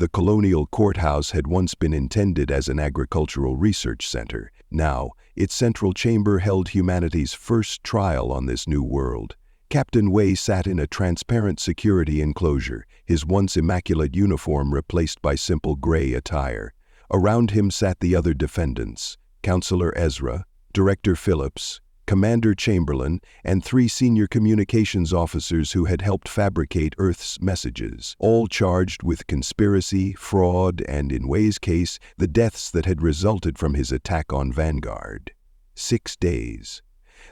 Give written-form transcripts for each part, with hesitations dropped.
The colonial courthouse had once been intended as an agricultural research center. Now, its central chamber held humanity's first trial on this new world. Captain Wei sat in a transparent security enclosure, his once immaculate uniform replaced by simple gray attire. Around him sat the other defendants, Counselor Ezra, Director Phillips, Commander Chamberlain, and 3 senior communications officers who had helped fabricate Earth's messages, all charged with conspiracy, fraud, and, in Wei's case, the deaths that had resulted from his attack on Vanguard. 6 days.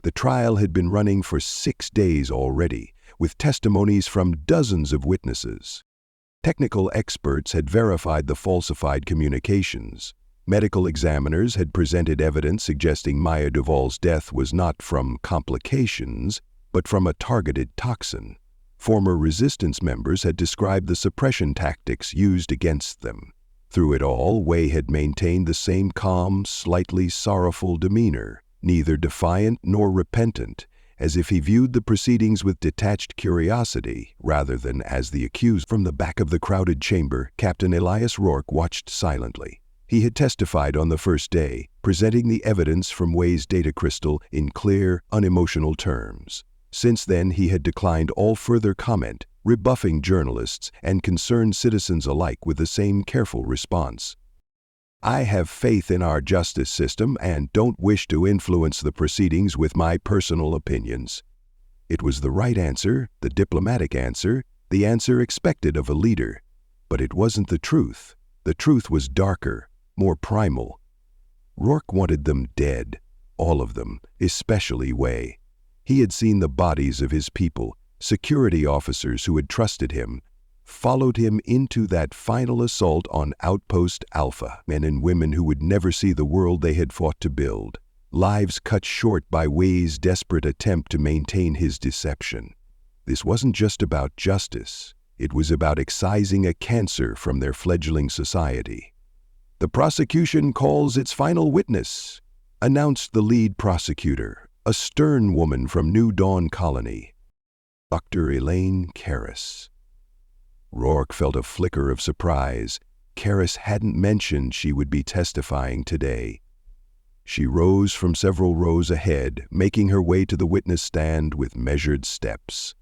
The trial had been running for 6 days already, with testimonies from dozens of witnesses. Technical experts had verified the falsified communications. Medical examiners had presented evidence suggesting Maya Duvall's death was not from complications, but from a targeted toxin. Former resistance members had described the suppression tactics used against them. Through it all, Wei had maintained the same calm, slightly sorrowful demeanor, neither defiant nor repentant, as if he viewed the proceedings with detached curiosity rather than as the accused. From the back of the crowded chamber, Captain Elias Rourke watched silently. He had testified on the first day, presenting the evidence from Wei's data crystal in clear, unemotional terms. Since then, he had declined all further comment, rebuffing journalists and concerned citizens alike with the same careful response. "I have faith in our justice system and don't wish to influence the proceedings with my personal opinions." It was the right answer, the diplomatic answer, the answer expected of a leader. But it wasn't the truth. The truth was darker, more primal. Rourke wanted them dead, all of them, especially Wei. He had seen the bodies of his people, security officers who had trusted him, followed him into that final assault on Outpost Alpha, men and women who would never see the world they had fought to build, lives cut short by Wei's desperate attempt to maintain his deception. This wasn't just about justice. It was about excising a cancer from their fledgling society. "The prosecution calls its final witness," announced the lead prosecutor, a stern woman from New Dawn Colony, Dr. Elaine Karras. Rourke felt a flicker of surprise. Karras hadn't mentioned she would be testifying today. She rose from several rows ahead, making her way to the witness stand with measured steps.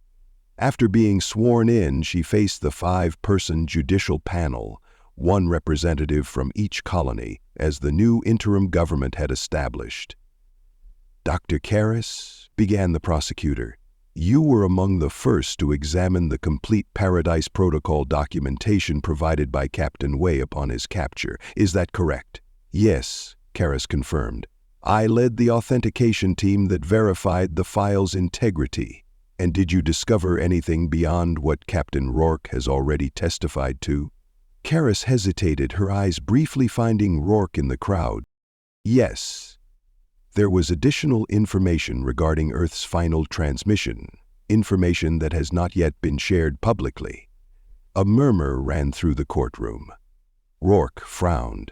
After being sworn in, she faced the 5-person judicial panel, one representative from each colony, as the new interim government had established. "Dr. Karras," began the prosecutor, "you were among the first to examine the complete Paradise Protocol documentation provided by Captain Wei upon his capture. Is that correct?" "Yes," Karras confirmed. "I led the authentication team that verified the file's integrity." "And did you discover anything beyond what Captain Rourke has already testified to?" Karras hesitated, her eyes briefly finding Rourke in the crowd. "Yes. There was additional information regarding Earth's final transmission, information that has not yet been shared publicly." A murmur ran through the courtroom. Rourke frowned.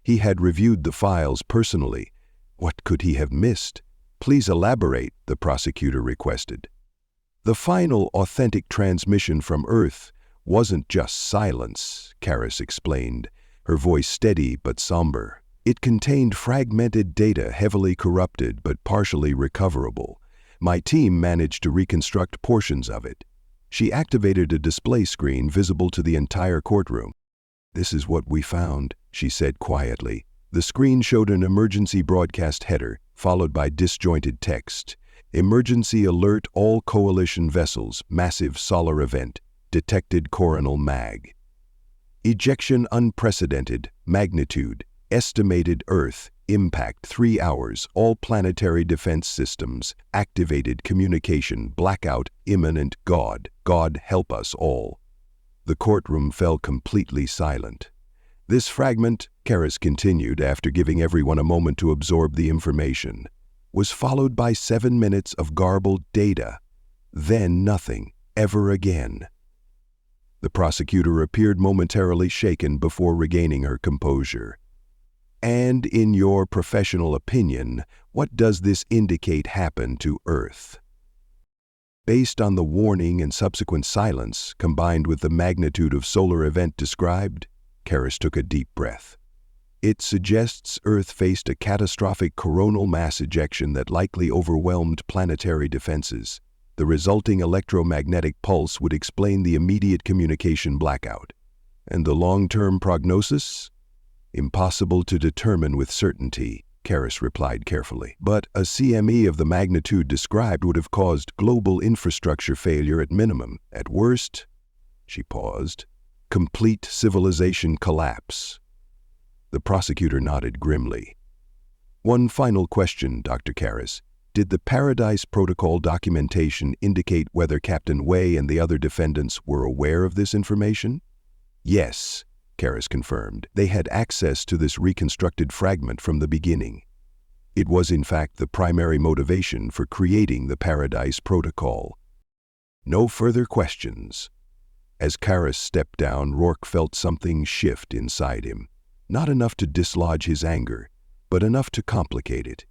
He had reviewed the files personally. What could he have missed? "Please elaborate," the prosecutor requested. "The final authentic transmission from Earth wasn't just silence," Karras explained, her voice steady but somber. "It contained fragmented data, heavily corrupted but partially recoverable. My team managed to reconstruct portions of it." She activated a display screen visible to the entire courtroom. "This is what we found," she said quietly. The screen showed an emergency broadcast header, followed by disjointed text. "Emergency alert all coalition vessels, massive solar event. Detected coronal mag. Ejection unprecedented, magnitude, estimated Earth, impact 3 hours, all planetary defense systems, activated communication, blackout, imminent, God help us all." The courtroom fell completely silent. "This fragment," Karras continued after giving everyone a moment to absorb the information, "was followed by 7 minutes of garbled data. Then nothing, ever again." The prosecutor appeared momentarily shaken before regaining her composure. "And in your professional opinion, what does this indicate happened to Earth?" Based on the warning and subsequent silence, combined with the magnitude of solar event described, Karras took a deep breath. It suggests Earth faced a catastrophic coronal mass ejection that likely overwhelmed planetary defenses. The resulting electromagnetic pulse would explain the immediate communication blackout. And the long-term prognosis? Impossible to determine with certainty, Karras replied carefully. But a CME of the magnitude described would have caused global infrastructure failure at minimum. At worst, she paused, complete civilization collapse. The prosecutor nodded grimly. One final question, Dr. Karras. Did the Paradise Protocol documentation indicate whether Captain Wei and the other defendants were aware of this information? Yes, Karras confirmed. They had access to this reconstructed fragment from the beginning. It was in fact the primary motivation for creating the Paradise Protocol. No further questions. As Karras stepped down, Rourke felt something shift inside him. Not enough to dislodge his anger, but enough to complicate it.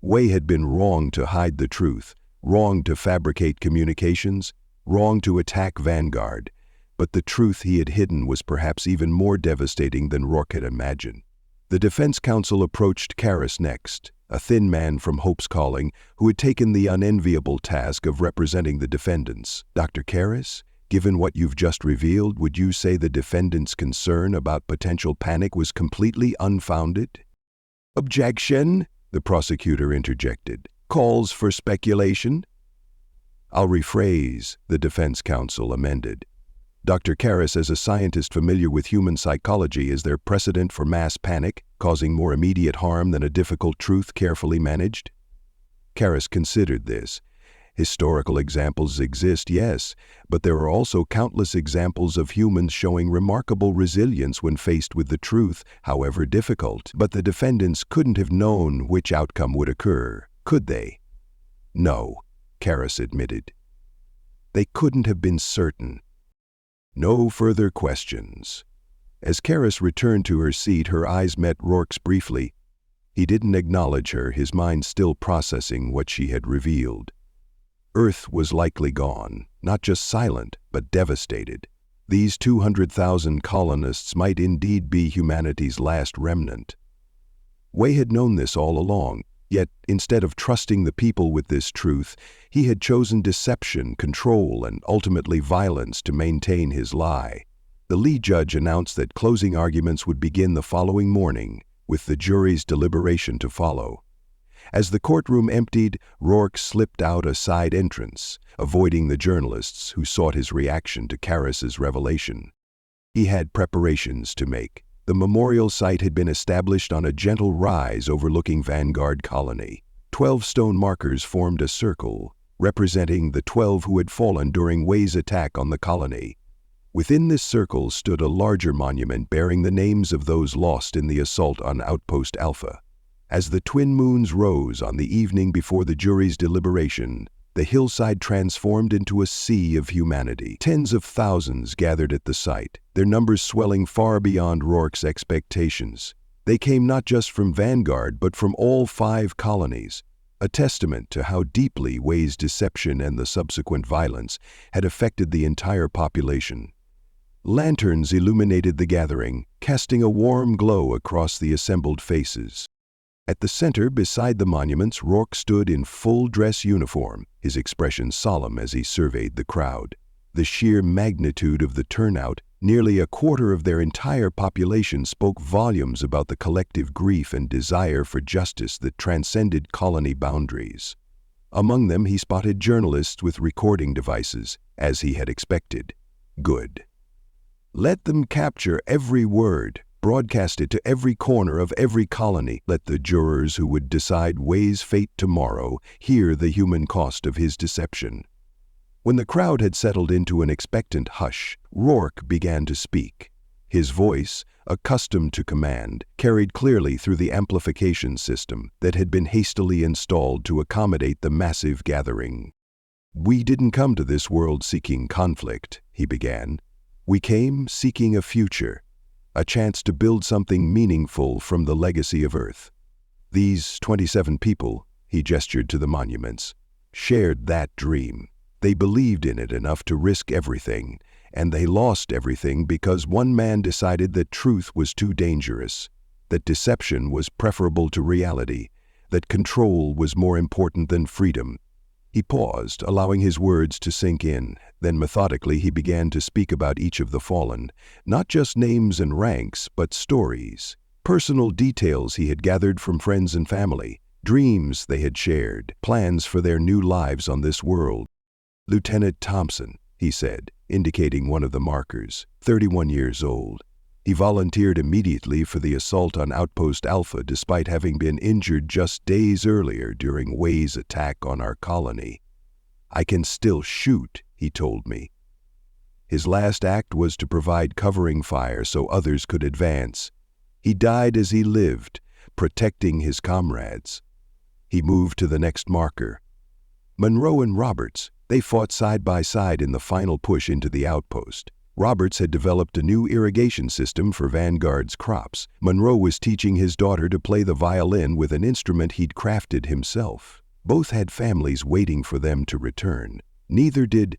Wei had been wrong to hide the truth, wrong to fabricate communications, wrong to attack Vanguard, but the truth he had hidden was perhaps even more devastating than Rourke had imagined. The defense counsel approached Karras next, a thin man from Hope's Calling who had taken the unenviable task of representing the defendants. Dr. Karras, given what you've just revealed, would you say the defendants' concern about potential panic was completely unfounded? Objection, the prosecutor interjected. Calls for speculation? I'll rephrase, the defense counsel amended. Dr. Karras, as a scientist familiar with human psychology, is there precedent for mass panic, causing more immediate harm than a difficult truth carefully managed? Karras considered this. Historical examples exist, yes, but there are also countless examples of humans showing remarkable resilience when faced with the truth, however difficult. But the defendants couldn't have known which outcome would occur, could they? No, Karras admitted. They couldn't have been certain. No further questions. As Karras returned to her seat, her eyes met Rourke's briefly. He didn't acknowledge her, his mind still processing what she had revealed. Earth was likely gone, not just silent, but devastated. These 200,000 colonists might indeed be humanity's last remnant. Wei had known this all along, yet instead of trusting the people with this truth, he had chosen deception, control, and ultimately violence to maintain his lie. The lead judge announced that closing arguments would begin the following morning, with the jury's deliberation to follow. As the courtroom emptied, Rourke slipped out a side entrance, avoiding the journalists who sought his reaction to Karras's revelation. He had preparations to make. The memorial site had been established on a gentle rise overlooking Vanguard Colony. 12 stone markers formed a circle, representing the 12 who had fallen during Wei's attack on the colony. Within this circle stood a larger monument bearing the names of those lost in the assault on Outpost Alpha. As the twin moons rose on the evening before the jury's deliberation, the hillside transformed into a sea of humanity. Tens of thousands gathered at the site, their numbers swelling far beyond Rourke's expectations. They came not just from Vanguard, but from all 5 colonies, a testament to how deeply Wei's deception and the subsequent violence had affected the entire population. Lanterns illuminated the gathering, casting a warm glow across the assembled faces. At the center, beside the monuments, Rourke stood in full dress uniform, his expression solemn as he surveyed the crowd. The sheer magnitude of the turnout, nearly a quarter of their entire population, spoke volumes about the collective grief and desire for justice that transcended colony boundaries. Among them, he spotted journalists with recording devices, as he had expected. Good. Let them capture every word. Broadcast it to every corner of every colony. Let the jurors who would decide Wei's fate tomorrow hear the human cost of his deception. When the crowd had settled into an expectant hush, Rourke began to speak. His voice, accustomed to command, carried clearly through the amplification system that had been hastily installed to accommodate the massive gathering. "We didn't come to this world seeking conflict," he began. "We came seeking a future. A chance to build something meaningful from the legacy of Earth. These 27 people," he gestured to the monuments, "shared that dream. They believed in it enough to risk everything, and they lost everything because one man decided that truth was too dangerous, that deception was preferable to reality, that control was more important than freedom. He paused, allowing his words to sink in. Then methodically he began to speak about each of the fallen, not just names and ranks, but stories, personal details he had gathered from friends and family, dreams they had shared, plans for their new lives on this world. "Lieutenant Thompson," he said, indicating one of the markers, 31 years old. He volunteered immediately for the assault on Outpost Alpha despite having been injured just days earlier during Wei's attack on our colony. "I can still shoot," he told me. His last act was to provide covering fire so others could advance. He died as he lived, protecting his comrades. He moved to the next marker. Monroe and Roberts, they fought side by side in the final push into the outpost. Roberts had developed a new irrigation system for Vanguard's crops. Monroe was teaching his daughter to play the violin with an instrument he'd crafted himself. Both had families waiting for them to return. Neither did.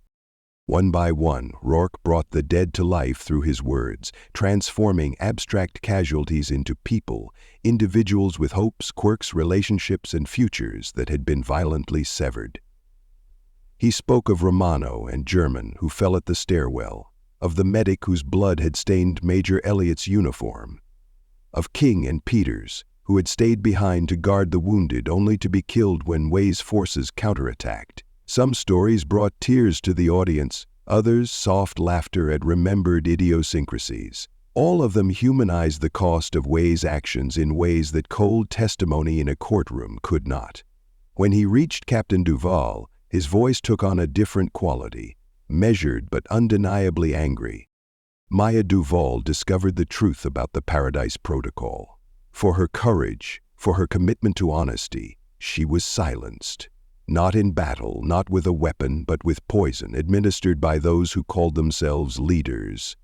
One by one, Rourke brought the dead to life through his words, transforming abstract casualties into people, individuals with hopes, quirks, relationships, and futures that had been violently severed. He spoke of Romano and German, who fell at the stairwell, of the medic whose blood had stained Major Elliott's uniform, of King and Peters, who had stayed behind to guard the wounded only to be killed when Wei's forces counterattacked. Some stories brought tears to the audience, others soft laughter at remembered idiosyncrasies. All of them humanized the cost of Wei's actions in ways that cold testimony in a courtroom could not. When he reached Captain Duval, his voice took on a different quality, measured but undeniably angry. Maya Duval discovered the truth about the Paradise Protocol. For her courage, for her commitment to honesty, she was silenced. Not in battle, not with a weapon, but with poison administered by those who called themselves leaders.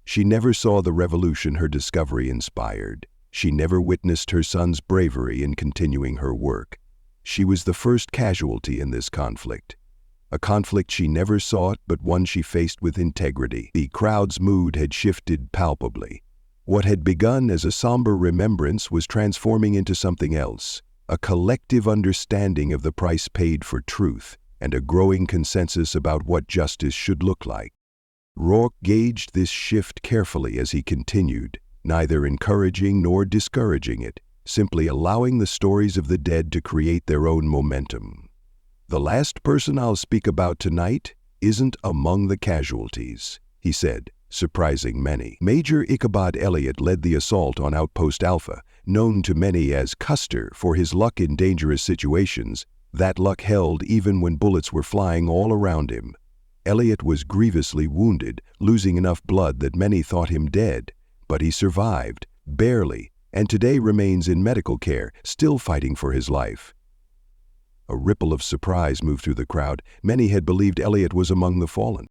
She never saw the revolution her discovery inspired. She never witnessed her son's bravery in continuing her work. She was the first casualty in this conflict. A conflict she never sought, but one she faced with integrity. The crowd's mood had shifted palpably. What had begun as a somber remembrance was transforming into something else, a collective understanding of the price paid for truth, and a growing consensus about what justice should look like. Rourke gauged this shift carefully as he continued, neither encouraging nor discouraging it, simply allowing the stories of the dead to create their own momentum. "The last person I'll speak about tonight isn't among the casualties," he said, surprising many. Major Ichabod Elliott led the assault on Outpost Alpha, known to many as Custer for his luck in dangerous situations. That luck held even when bullets were flying all around him. Elliott was grievously wounded, losing enough blood that many thought him dead, but he survived, barely, and today remains in medical care, still fighting for his life. A ripple of surprise moved through the crowd. Many had believed Elliott was among the fallen.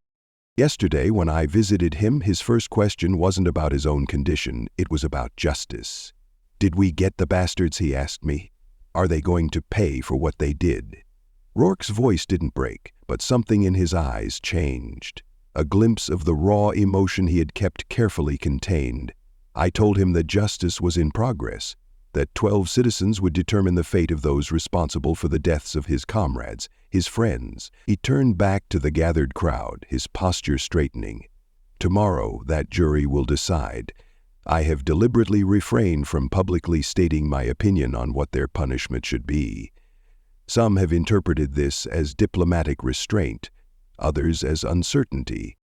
Yesterday, when I visited him, his first question wasn't about his own condition, it was about justice. "Did we get the bastards?" he asked me. "Are they going to pay for what they did?" Rourke's voice didn't break, but something in his eyes changed. A glimpse of the raw emotion he had kept carefully contained. I told him that justice was in progress, that 12 citizens would determine the fate of those responsible for the deaths of his comrades, his friends. He turned back to the gathered crowd, his posture straightening. "Tomorrow, that jury will decide. I have deliberately refrained from publicly stating my opinion on what their punishment should be. Some have interpreted this as diplomatic restraint, others as uncertainty."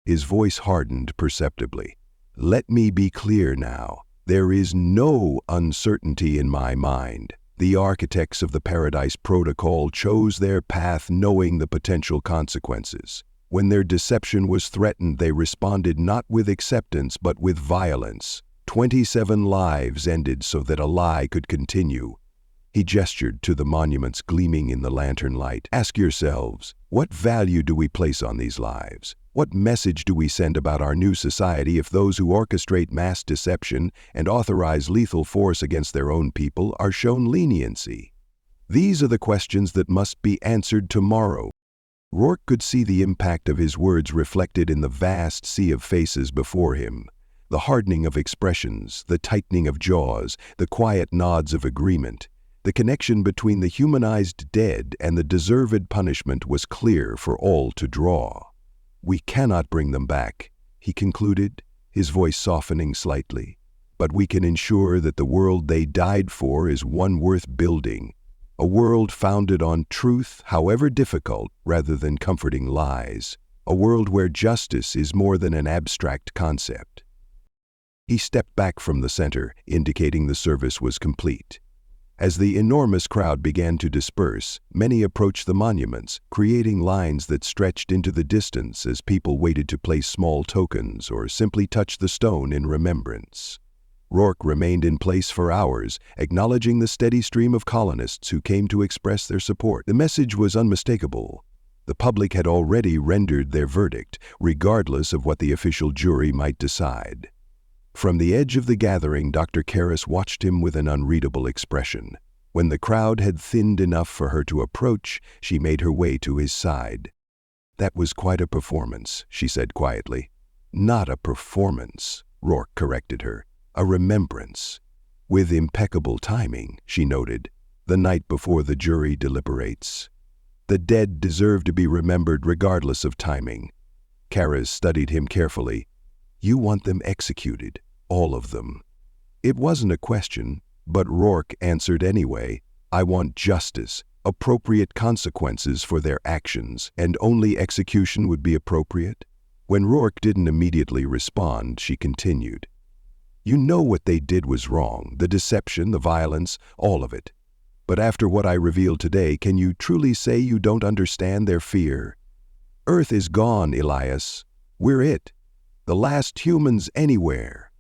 His voice hardened perceptibly. "Let me be clear now. There is no uncertainty in my mind. The architects of the Paradise Protocol chose their path knowing the potential consequences. When their deception was threatened, they responded not with acceptance but with violence. 27 lives ended so that a lie could continue. He gestured to the monuments gleaming in the lantern light. Ask yourselves, what value do we place on these lives? What message do we send about our new society if those who orchestrate mass deception and authorize lethal force against their own people are shown leniency? These are the questions that must be answered tomorrow. Rourke could see the impact of his words reflected in the vast sea of faces before him. The hardening of expressions, the tightening of jaws, the quiet nods of agreement. The connection between the humanized dead and the deserved punishment was clear for all to draw. "We cannot bring them back," he concluded, his voice softening slightly. "But we can ensure that the world they died for is one worth building. A world founded on truth, however difficult, rather than comforting lies. A world where justice is more than an abstract concept." He stepped back from the center, indicating the service was complete. As the enormous crowd began to disperse, many approached the monuments, creating lines that stretched into the distance as people waited to place small tokens or simply touch the stone in remembrance. Rourke remained in place for hours, acknowledging the steady stream of colonists who came to express their support. The message was unmistakable. The public had already rendered their verdict, regardless of what the official jury might decide. From the edge of the gathering, Dr. Karras watched him with an unreadable expression. When the crowd had thinned enough for her to approach, she made her way to his side. "That was quite a performance," she said quietly. "Not a performance," Rourke corrected her. "A remembrance. With impeccable timing," she noted, "the night before the jury deliberates. The dead deserve to be remembered regardless of timing." Karras studied him carefully. "You want them executed, all of them." It wasn't a question, but Rourke answered anyway. "I want justice, appropriate consequences for their actions, and only execution would be appropriate." When Rourke didn't immediately respond, she continued. "You know what they did was wrong, the deception, the violence, all of it. But after what I revealed today, can you truly say you don't understand their fear? Earth is gone, Elias. We're it. The last humans anywhere."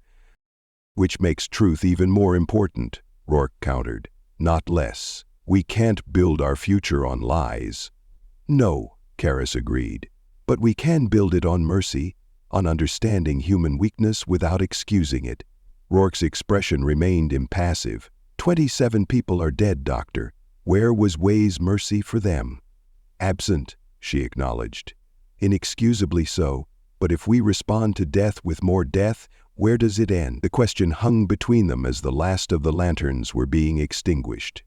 "Which makes truth even more important," Rourke countered, "not less. We can't build our future on lies." "No," Karras agreed, "but we can build it on mercy, on understanding human weakness without excusing it." Rourke's expression remained impassive. 27 people are dead, Doctor. Where was Way's mercy for them?" "Absent," she acknowledged. "Inexcusably so. But if we respond to death with more death, where does it end?" The question hung between them as the last of the lanterns were being extinguished.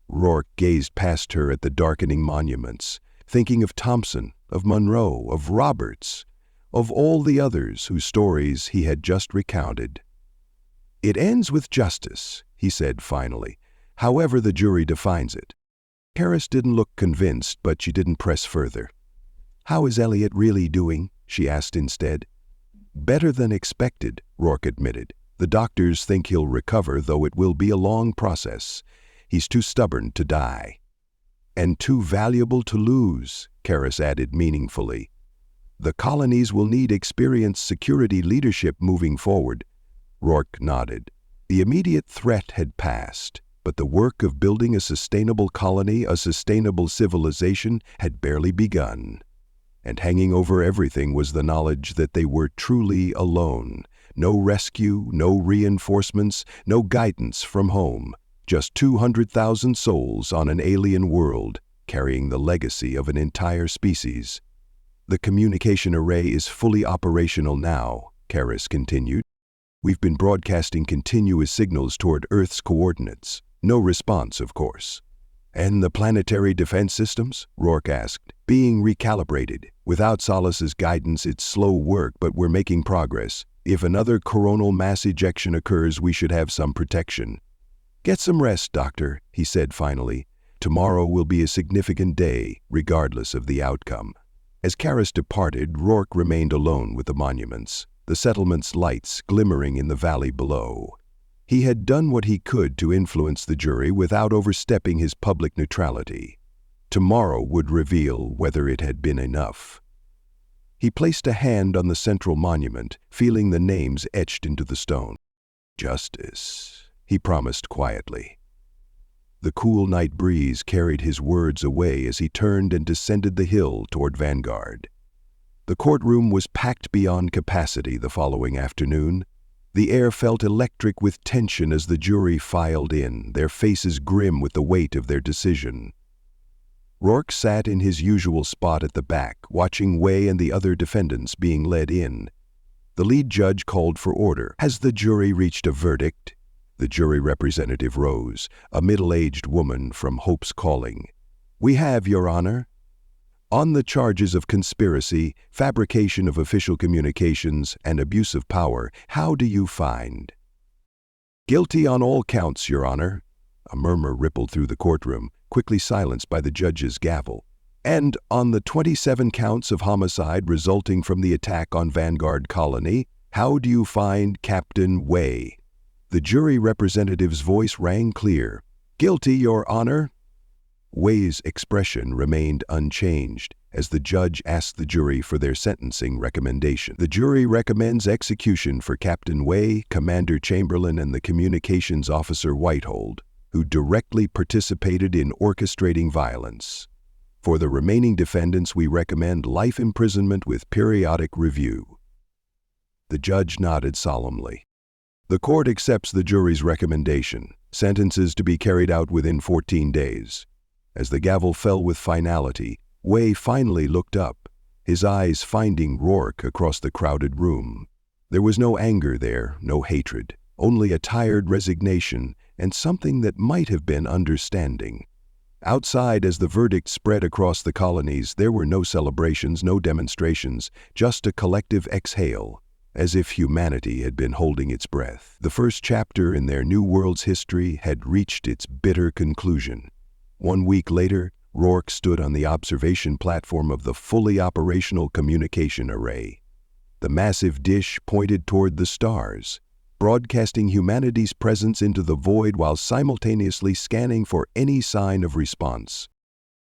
Rourke gazed past her at the darkening monuments, thinking of Thompson, of Monroe, of Roberts, of all the others whose stories he had just recounted. "It ends with justice," he said finally, "however the jury defines it." Karras didn't look convinced, but she didn't press further. "How is Elliot really doing?" she asked instead. "Better than expected," Rourke admitted. "The doctors think he'll recover, though it will be a long process. He's too stubborn to die." "And too valuable to lose," Karras added meaningfully. "The colonies will need experienced security leadership moving forward." Rourke nodded. The immediate threat had passed, but the work of building a sustainable colony, a sustainable civilization, had barely begun. And hanging over everything was the knowledge that they were truly alone. No rescue, no reinforcements, no guidance from home. Just 200,000 souls on an alien world, carrying the legacy of an entire species. "The communication array is fully operational now," Karras continued. "We've been broadcasting continuous signals toward Earth's coordinates. No response, of course." "And the planetary defense systems?" Rourke asked. "Being recalibrated. Without Solace's guidance, it's slow work, but we're making progress. If another coronal mass ejection occurs, we should have some protection." "Get some rest, Doctor," he said finally. "Tomorrow will be a significant day, regardless of the outcome." As Karras departed, Rourke remained alone with the monuments, the settlement's lights glimmering in the valley below. He had done what he could to influence the jury without overstepping his public neutrality. Tomorrow would reveal whether it had been enough. He placed a hand on the central monument, feeling the names etched into the stone. "Justice," he promised quietly. The cool night breeze carried his words away as he turned and descended the hill toward Vanguard. The courtroom was packed beyond capacity the following afternoon. The air felt electric with tension as the jury filed in, their faces grim with the weight of their decision. Rourke sat in his usual spot at the back, watching Wei and the other defendants being led in. The lead judge called for order. "Has the jury reached a verdict?" The jury representative rose, a middle-aged woman from Hope's Calling. "We have, Your Honor. On the charges of conspiracy, fabrication of official communications, and abuse of power, how do you find?" "Guilty on all counts, Your Honor." A murmur rippled through the courtroom, quickly silenced by the judge's gavel. "And on the 27 counts of homicide resulting from the attack on Vanguard Colony, how do you find Captain Wei?" The jury representative's voice rang clear. "Guilty, Your Honor." Wei's expression remained unchanged as the judge asked the jury for their sentencing recommendation. "The jury recommends execution for Captain Wei, Commander Chamberlain, and the communications officer Whitehold, who directly participated in orchestrating violence. For the remaining defendants, we recommend life imprisonment with periodic review." The judge nodded solemnly. "The court accepts the jury's recommendation. Sentences to be carried out within 14 days. As the gavel fell with finality, Wei finally looked up, his eyes finding Rourke across the crowded room. There was no anger there, no hatred, only a tired resignation and something that might have been understanding. Outside, as the verdict spread across the colonies, there were no celebrations, no demonstrations, just a collective exhale, as if humanity had been holding its breath. The first chapter in their new world's history had reached its bitter conclusion. 1 week later, Rourke stood on the observation platform of the fully operational communication array. The massive dish pointed toward the stars, broadcasting humanity's presence into the void while simultaneously scanning for any sign of response.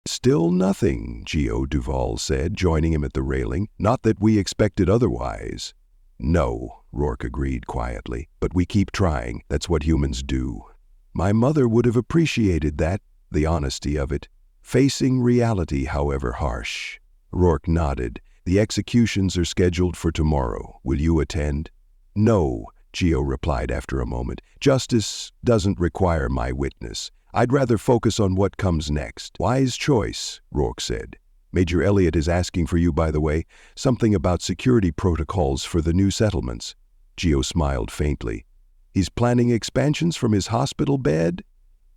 "Still nothing," Geo Duval said, joining him at the railing. "Not that we expected otherwise." "No," Rourke agreed quietly, "but we keep trying. That's what humans do." "My mother would have appreciated that, the honesty of it. Facing reality, however harsh." Rourke nodded. "The executions are scheduled for tomorrow. Will you attend?" "No," Geo replied after a moment. "Justice doesn't require my witness. I'd rather focus on what comes next." "Wise choice," Rourke said. "Major Elliott is asking for you, by the way. Something about security protocols for the new settlements." Geo smiled faintly. "He's planning expansions from his hospital bed?"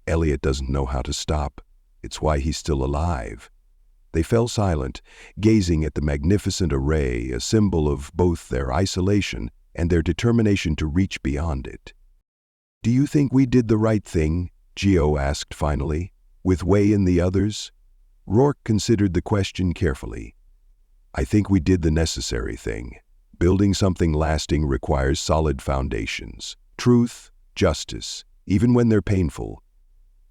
"Elliott doesn't know how to stop. It's why he's still alive." They fell silent, gazing at the magnificent array, a symbol of both their isolation and their determination to reach beyond it. "Do you think we did the right thing?" Geo asked finally. "With Wei and the others?" Rourke considered the question carefully. "I think we did the necessary thing. Building something lasting requires solid foundations. Truth, justice, even when they're painful.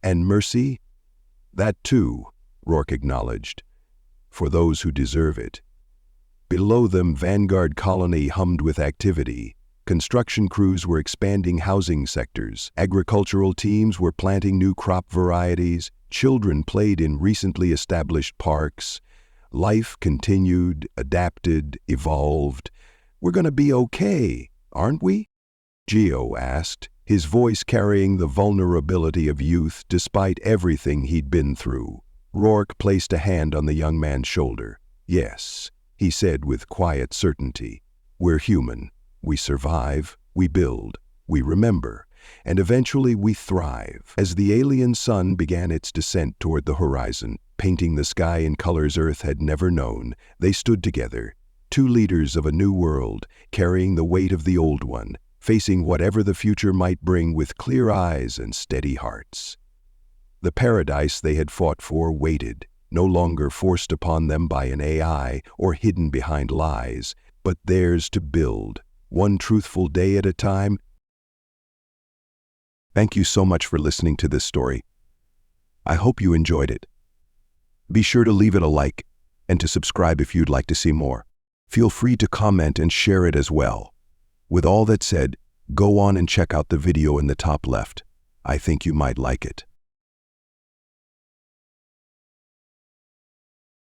And mercy? That too," Rourke acknowledged. "For those who deserve it." Below them, Vanguard Colony hummed with activity. Construction crews were expanding housing sectors. Agricultural teams were planting new crop varieties. Children played in recently established parks. Life continued, adapted, evolved. "We're going to be okay, aren't we?" Geo asked, his voice carrying the vulnerability of youth despite everything he'd been through. Rourke placed a hand on the young man's shoulder. "Yes," he said with quiet certainty. "We're human. We survive, we build, we remember, and eventually we thrive." As the alien sun began its descent toward the horizon, painting the sky in colors Earth had never known, they stood together, two leaders of a new world, carrying the weight of the old one, facing whatever the future might bring with clear eyes and steady hearts. The paradise they had fought for waited, no longer forced upon them by an AI or hidden behind lies, but theirs to build, one truthful day at a time. Thank you so much for listening to this story. I hope you enjoyed it. Be sure to leave it a like and to subscribe if you'd like to see more. Feel free to comment and share it as well. With all that said, go on and check out the video in the top left. I think you might like it.